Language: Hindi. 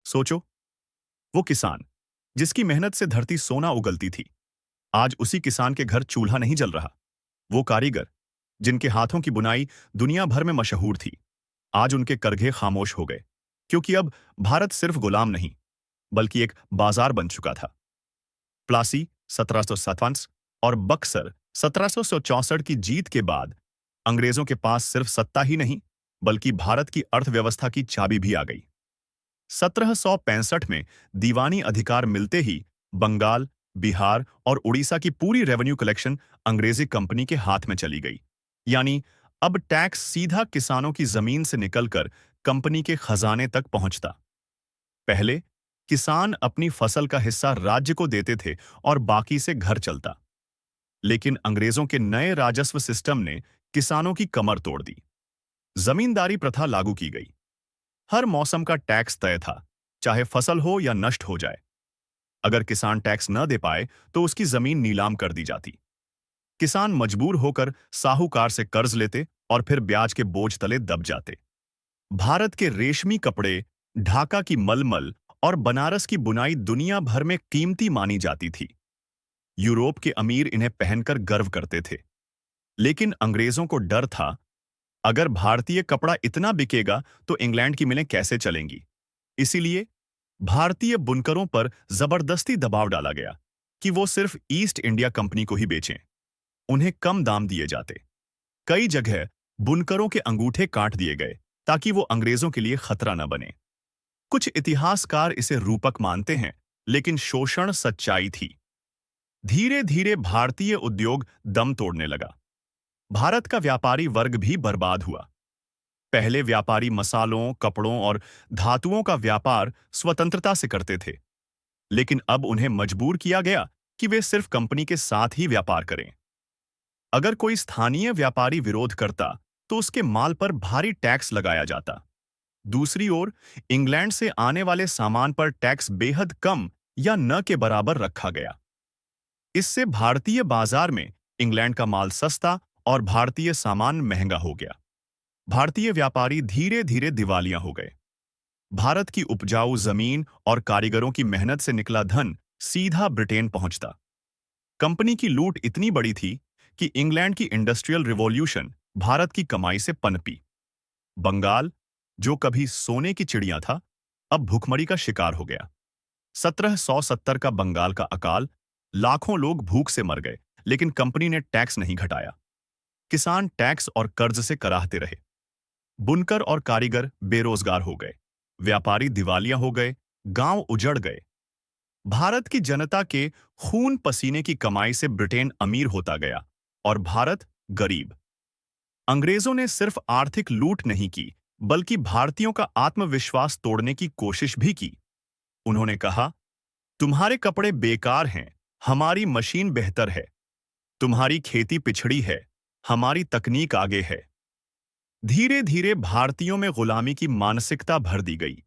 सोचो, वो किसान जिसकी मेहनत से धरती सोना उगलती थी, आज उसी किसान के घर चूल्हा नहीं जल रहा। वो कारीगर जिनके हाथों की बुनाई दुनिया भर में मशहूर थी, आज उनके करघे खामोश हो गए, क्योंकि अब भारत सिर्फ गुलाम नहीं, बल्कि एक बाजार बन चुका था। प्लासी 1757 और बक्सर 1764 की जीत के बाद अंग्रेजों के पास सिर्फ सत्ता ही नहीं, बल्कि भारत की अर्थव्यवस्था की चाबी भी आ गई। 1765 में दीवानी अधिकार मिलते ही बंगाल, बिहार और उड़ीसा की पूरी रेवेन्यू कलेक्शन अंग्रेजी कंपनी के हाथ में चली गई। यानी अब टैक्स सीधा किसानों की जमीन से निकलकर कंपनी के खजाने तक पहुंचता। पहले किसान अपनी फसल का हिस्सा राज्य को देते थे और बाकी से घर चलता। लेकिन अंग्रेजों के नए राजस्व सिस्टम ने किसानों की कमर तोड़ दी। जमींदारी प्रथा लागू की गई। हर मौसम का टैक्स तय था, चाहे फसल हो या नष्ट हो जाए। अगर किसान टैक्स न दे पाए तो उसकी जमीन नीलाम कर दी जाती। किसान मजबूर होकर साहूकार से कर्ज लेते और फिर ब्याज के बोझ तले दब जाते। भारत के रेशमी कपड़े, ढाका की मलमल और बनारस की बुनाई दुनिया भर में कीमती मानी जाती थी। यूरोप के अमीर इन्हें पहनकर गर्व करते थे। लेकिन अंग्रेजों को डर था, अगर भारतीय कपड़ा इतना बिकेगा तो इंग्लैंड की मिलें कैसे चलेंगी। इसीलिए भारतीय बुनकरों पर जबरदस्ती दबाव डाला गया कि वो सिर्फ ईस्ट इंडिया कंपनी को ही बेचें। उन्हें कम दाम दिए जाते। कई जगह बुनकरों के अंगूठे काट दिए गए ताकि वो अंग्रेजों के लिए खतरा न बने। कुछ इतिहासकार इसे रूपक मानते हैं, लेकिन शोषण सच्चाई थी। धीरे धीरे भारतीय उद्योग दम तोड़ने लगा। भारत का व्यापारी वर्ग भी बर्बाद हुआ। पहले व्यापारी मसालों, कपड़ों और धातुओं का व्यापार स्वतंत्रता से करते थे, लेकिन अब उन्हें मजबूर किया गया कि वे सिर्फ कंपनी के साथ ही व्यापार करें। अगर कोई स्थानीय व्यापारी विरोध करता, तो उसके माल पर भारी टैक्स लगाया जाता। दूसरी ओर, इंग्लैंड से आने वाले सामान पर टैक्स बेहद कम या न के बराबर रखा गया। इससे भारतीय बाजार में इंग्लैंड का माल सस्ता और भारतीय सामान महंगा हो गया। भारतीय व्यापारी धीरे धीरे दिवालिया हो गए। भारत की उपजाऊ जमीन और कारीगरों की मेहनत से निकला धन सीधा ब्रिटेन पहुंचता। कंपनी की लूट इतनी बड़ी थी कि इंग्लैंड की इंडस्ट्रियल रिवॉल्यूशन भारत की कमाई से पनपी। बंगाल, जो कभी सोने की चिड़िया था, अब भूखमरी का शिकार हो गया। 1770 का बंगाल का अकाल, लाखों लोग भूख से मर गए, लेकिन कंपनी ने टैक्स नहीं घटाया। किसान टैक्स और कर्ज से कराहते रहे। बुनकर और कारीगर बेरोजगार हो गए। व्यापारी दिवालिया हो गए। गांव उजड़ गए। भारत की जनता के खून पसीने की कमाई से ब्रिटेन अमीर होता गया और भारत गरीब। अंग्रेजों ने सिर्फ आर्थिक लूट नहीं की, बल्कि भारतीयों का आत्मविश्वास तोड़ने की कोशिश भी की। उन्होंने कहा, तुम्हारे कपड़े बेकार हैं, हमारी मशीन बेहतर है। तुम्हारी खेती पिछड़ी है, हमारी तकनीक आगे है। धीरे धीरे भारतीयों में गुलामी की मानसिकता भर दी गई।